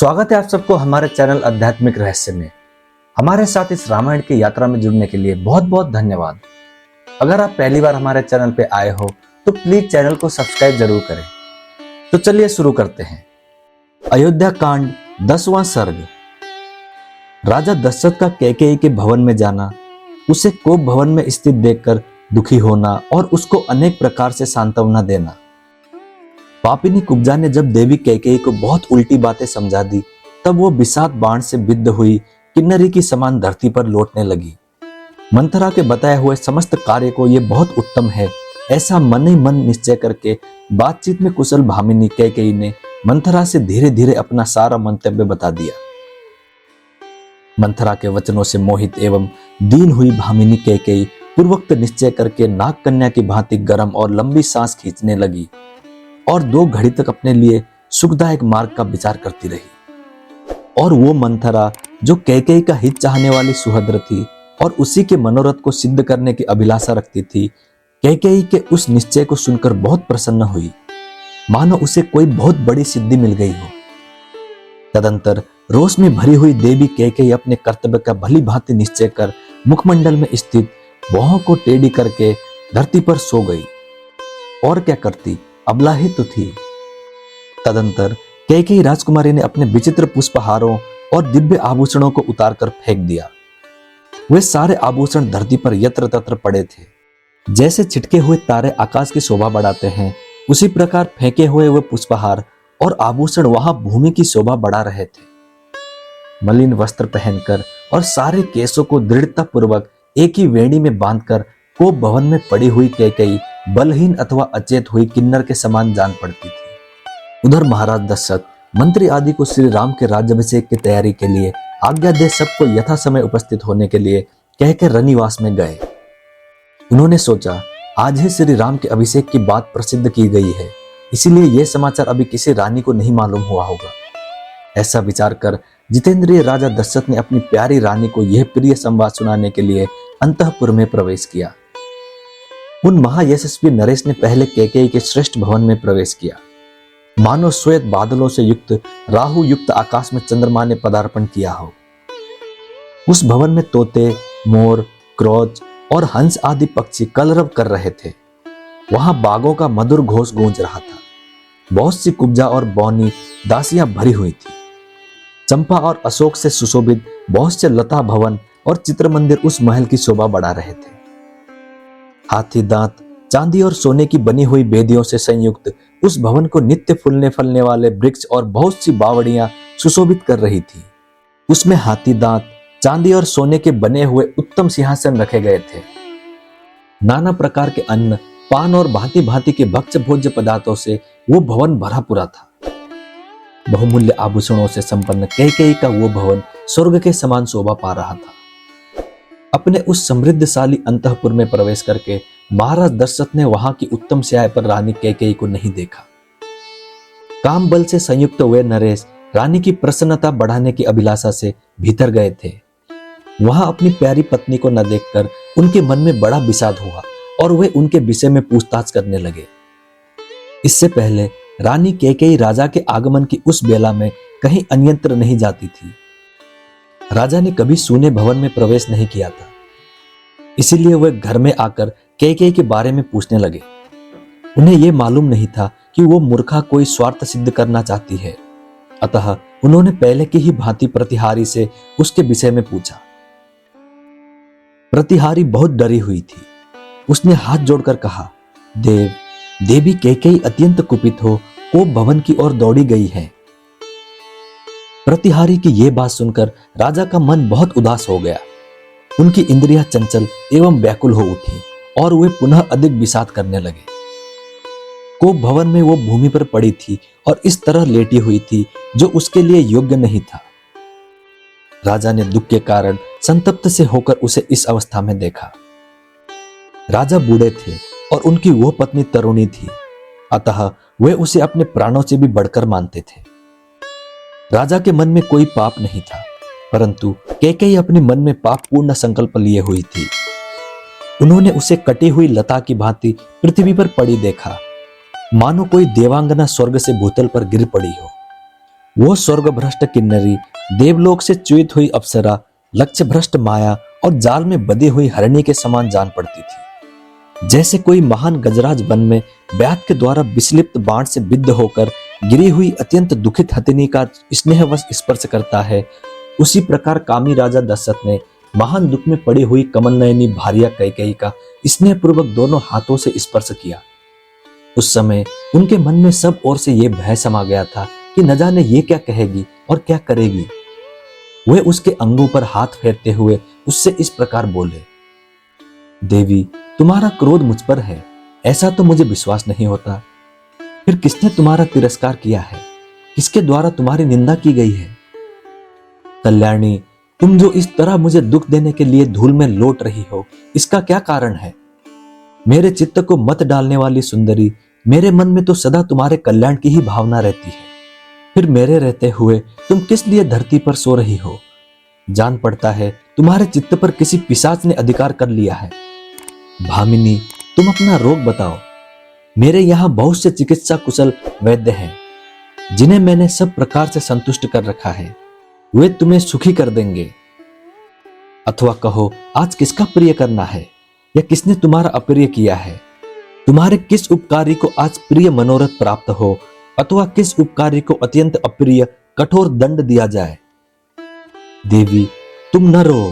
स्वागत है आप सबको हमारे चैनल आध्यात्मिक रहस्य में। हमारे साथ इस रामायण की यात्रा में जुड़ने के लिए बहुत बहुत धन्यवाद। अगर आप पहली बार हमारे चैनल पे आए हो तो प्लीज चैनल को सब्सक्राइब जरूर करें। तो चलिए शुरू करते हैं। अयोध्या कांड 10वां सर्ग। राजा दशरथ का कैकेयी के भवन में जाना, उसे कोप भवन में स्थित देखकर दुखी होना और उसको अनेक प्रकार से सांत्वना देना। पापिनी कुब्जा ने जब देवी कैकेयी को बहुत उल्टी बातें समझा दी, तब वो विषाद बाण से बिद्ध हुई किन्नरी की समान धरती पर लौटने लगी। मंथरा के बताए हुए समस्त कार्य को ये बहुत उत्तम है, ऐसा मन ही मन निश्चय करके बातचीत में कुशल भामिनी कैकेयी ने मंथरा से धीरे धीरे अपना सारा मंतव्य बता दिया। मंथरा के वचनों से मोहित एवं दीन हुई भामिनी कैकेयी पूर्वोक्त निश्चय करके नाग कन्या की भांति गर्म और लंबी सांस खींचने लगी और 2 घड़ी तक अपने लिए सुखदायक मार्ग का विचार करती रही। और वो मंथरा जो कैकेयी का हित चाहने वाली सुहद्र थी और उसी के मनोरथ को सिद्ध करने की अभिलाषा रखती थी, कैकेयी के उस निश्चय को सुनकर बहुत प्रसन्न हुई, मानो उसे कोई बहुत बड़ी सिद्धि मिल गई हो। तदंतर रोष में भरी हुई देवी कैकेयी अपने कर्तव्य का भली भांति निश्चय कर मुखमंडल में स्थित भौहों को टेढ़ी करके धरती पर सो गई। और क्या करती, अबला ही तो थी। तदंतर कैकेयी राजकुमारी ने अपने विचित्र पुष्पहारों और दिव्य आभूषणों को उतारकर फेंक दिया। वे सारे आभूषण धरती पर यत्र तत्र पड़े थे। जैसे छिटके हुए तारे आकाश की शोभा बढ़ाते हैं, उसी प्रकार फेंके हुए वे पुष्पहार और आभूषण वहां भूमि की शोभा बढ़ा रहे थे। मलिन वस्त्र पहनकर और सारे केसों को दृढ़ता पूर्वक एक ही वेणी में बांधकर कोप भवन में पड़ी हुई कैकेयी बलहीन अथवा अचेत हुई किन्नर के समान जान पड़ती थी। उधर महाराज दशरथ मंत्री आदि को श्री राम के राज्याभिषेक की तैयारी के लिए आज्ञा दे सबको यथा समय उपस्थित होने के लिए कहकर रनिवास में गए। उन्होंने सोचा, आज ही श्री राम के अभिषेक की बात प्रसिद्ध की गई है, इसीलिए यह समाचार अभी किसी रानी को नहीं मालूम हुआ होगा। ऐसा विचार कर जितेंद्रिय राजा दशरथ ने अपनी प्यारी रानी को यह प्रिय संवाद सुनाने के लिए अंतःपुर में प्रवेश किया। उन महायशस्वी नरेश ने पहले कैकेयी के श्रेष्ठ भवन में प्रवेश किया, मानो श्वेत बादलों से युक्त राहु युक्त आकाश में चंद्रमा ने पदार्पण किया हो। उस भवन में तोते, मोर, क्रोच और हंस आदि पक्षी कलरव कर रहे थे। वहां बागों का मधुर घोष गूंज रहा था। बहुत सी कुब्जा और बौनी दासियां भरी हुई थी। चंपा और अशोक से सुशोभित बहुत से लता भवन और चित्र मंदिर उस महल की शोभा बढ़ा रहे थे। हाथी दांत, चांदी और सोने की बनी हुई बेदियों से संयुक्त उस भवन को नित्य फूलने फलने वाले वृक्ष और बहुत सी बावड़ियां सुशोभित कर रही थी। उसमें हाथी दांत, चांदी और सोने के बने हुए उत्तम सिंहासन रखे गए थे। नाना प्रकार के अन्न, पान और भांति भांति के भक्ष्य भोज्य पदार्थों से वो भवन भरा पूरा था। बहुमूल्य आभूषणों से संपन्न कैकेयी का वो भवन स्वर्ग के समान शोभा पा रहा था। अपने उस समृद्धशाली अंतःपुर में प्रवेश करके महाराज दशरथ ने वहां की उत्तम स्याह पर रानी कैकेयी को नहीं देखा। काम बल से संयुक्त हुए नरेश रानी की प्रसन्नता बढ़ाने की अभिलाषा से भीतर गए थे। वहां अपनी प्यारी पत्नी को न देखकर उनके मन में बड़ा विषाद हुआ और वे उनके विषय में पूछताछ करने लगे। इससे पहले रानी कैकेयी राजा के आगमन की उस बेला में कहीं अन्यत्र नहीं जाती थी। राजा ने कभी सूने भवन में प्रवेश नहीं किया था, इसीलिए वे घर में आकर कैकेयी के बारे में पूछने लगे। उन्हें यह मालूम नहीं था कि वो मूर्खा कोई स्वार्थ सिद्ध करना चाहती है, अतः उन्होंने पहले की ही भांति प्रतिहारी से उसके विषय में पूछा। प्रतिहारी बहुत डरी हुई थी। उसने हाथ जोड़कर कहा, देवी कैकेयी अत्यंत कुपित हो कोप भवन की ओर दौड़ी गई है। प्रतिहारी की यह बात सुनकर राजा का मन बहुत उदास हो गया। उनकी इंद्रियां चंचल एवं व्याकुल हो उठी और वे पुनः अधिक विषाद करने लगे। कोप भवन में वो भूमि पर पड़ी थी और इस तरह लेटी हुई थी जो उसके लिए योग्य नहीं था। राजा ने दुख के कारण संतप्त से होकर उसे इस अवस्था में देखा। राजा बूढ़े थे और उनकी वो पत्नी तरुणी थी, अतः वे उसे अपने प्राणों से भी बढ़कर मानते थे। राजा के मन में कोई पाप नहीं था, परंतु कैकेयी अपने मन में पाप पूर्ण संकल्प लिए हुई थी। उन्होंने उसे कटी हुई लता की भांति पृथ्वी पर पड़ी देखा, मानो कोई देवांगना स्वर्ग से भूतल पर गिर पड़ी हो। वो स्वर्ग भ्रष्ट किन्नरी, देवलोक से च्युत हुई अप्सरा, लक्ष्य भ्रष्ट माया और जाल में बंधी हुई हरणी के समान जान पड़ती थी। जैसे कोई महान गजराज वन में व्याध के द्वारा विस्लिप्त बाण से बिद्ध होकर गिरी हुई अत्यंत दुखित हथिनी का स्नेहवश स्पर्श करता है, उसी प्रकार कामी राजा दशरथ ने महान दुख में पड़ी हुई कमल नयनी भार्या कैकेयी का स्नेहपूर्वक दोनों हाथों से स्पर्श किया। उस समय उनके मन में सब ओर से यह भय समा गया था कि न जाने ये क्या कहेगी और क्या करेगी। वे उसके अंगों पर हाथ फेरते हुए उससे इस प्रकार बोले, देवी, तुम्हारा क्रोध मुझ पर है, ऐसा तो मुझे विश्वास नहीं होता। फिर किसने तुम्हारा तिरस्कार किया है? किसके द्वारा तुम्हारी निंदा की गई है? कल्याणी, तुम जो इस तरह मुझे दुख देने के लिए धूल में लौट रही हो, इसका क्या कारण है? मेरे चित्त को मत डालने वाली सुंदरी, मेरे मन में तो सदा तुम्हारे कल्याण की ही भावना रहती है। फिर मेरे रहते हुए तुम किस लिए धरती पर सो रही हो? जान पड़ता है तुम्हारे चित्त पर किसी पिशाच ने अधिकार कर लिया है। भामिनी, तुम अपना रोग बताओ। मेरे यहाँ बहुत से चिकित्सा कुशल वैद्य हैं, जिन्हें मैंने सब प्रकार से संतुष्ट कर रखा है। वे तुम्हें सुखी कर देंगे। अथवा कहो, आज किसका प्रिय करना है या किसने तुम्हारा अप्रिय किया है? तुम्हारे किस उपकारी को आज प्रिय मनोरथ प्राप्त हो अथवा किस उपकारी को अत्यंत अप्रिय कठोर दंड दिया जाए। देवी, तुम न रो,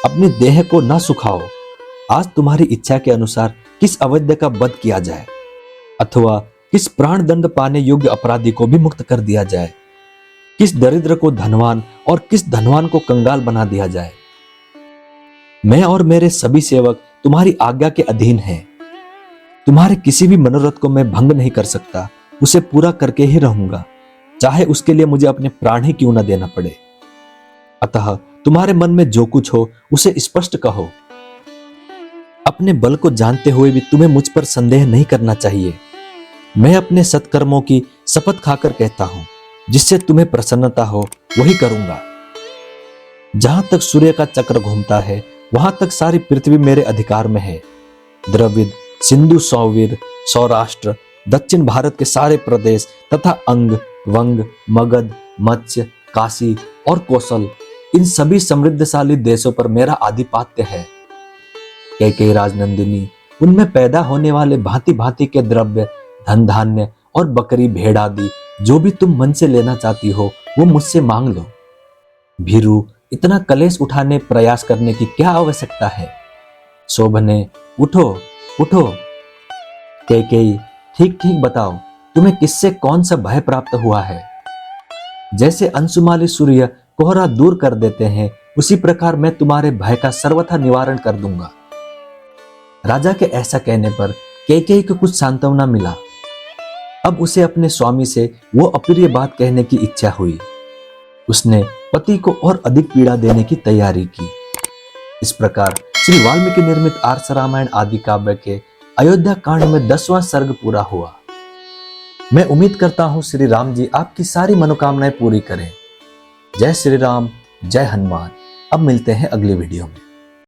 अपने देह को न सुखाओ। आज तुम्हारी इच्छा के अनुसार किस अवैध का वध किया जाए अथवा किस प्राण दंड पाने योग्य अपराधी को भी मुक्त कर दिया जाए, किस दरिद्र को धनवान और किस धनवान को कंगाल बना दिया जाए। मैं और मेरे सभी सेवक तुम्हारी आज्ञा के अधीन हैं। तुम्हारे किसी भी मनोरथ को मैं भंग नहीं कर सकता, उसे पूरा करके ही रहूंगा, चाहे उसके लिए मुझे अपने प्राण ही क्यों न देना पड़े। अतः तुम्हारे मन में जो कुछ हो उसे स्पष्ट कहो। अपने बल को जानते हुए भी तुम्हें मुझ पर संदेह नहीं करना चाहिए। मैं अपने सत्कर्मों की शपथ खाकर कहता हूं, जिससे तुम्हें प्रसन्नता हो वही करूंगा। जहां तक सूर्य का चक्र घूमता है वहां तक सारी पृथ्वी मेरे अधिकार में है। द्रविड़, सिंधु, सौवीर, सौराष्ट्र, दक्षिण भारत के सारे प्रदेश तथा अंग, वंग, मगध, मत्स्य, काशी और कौशल, इन सभी समृद्धशाली देशों पर मेरा आधिपत्य है। कैकेयी राजनंदिनी, उनमें पैदा होने वाले भांति भांति के द्रव्य, धन धान्य और बकरी भेड़ आदि जो भी तुम मन से लेना चाहती हो वो मुझसे मांग लो। भीरू, इतना कलेश उठाने प्रयास करने की क्या आवश्यकता है? शोभने, उठो उठो। कैकेयी, ठीक ठीक बताओ, तुम्हें किससे कौन सा भय प्राप्त हुआ है? जैसे अंशुमाली सूर्य कोहरा दूर कर देते हैं, उसी प्रकार मैं तुम्हारे भय का सर्वथा निवारण कर दूंगा। राजा के ऐसा कहने पर कैकेयी को कुछ सांत्वना मिला। अब उसे अपने स्वामी से वो अप्रिय बात कहने की इच्छा हुई। उसने पति को और अधिक पीड़ा देने की तैयारी की। इस प्रकार श्री वाल्मीकि निर्मित आर्ष रामायण आदि काव्य के अयोध्या कांड में 10वां सर्ग पूरा हुआ। मैं उम्मीद करता हूं श्री राम जी आपकी सारी मनोकामनाएं पूरी करें। जय श्री राम, जय हनुमान। अब मिलते हैं अगली वीडियो में।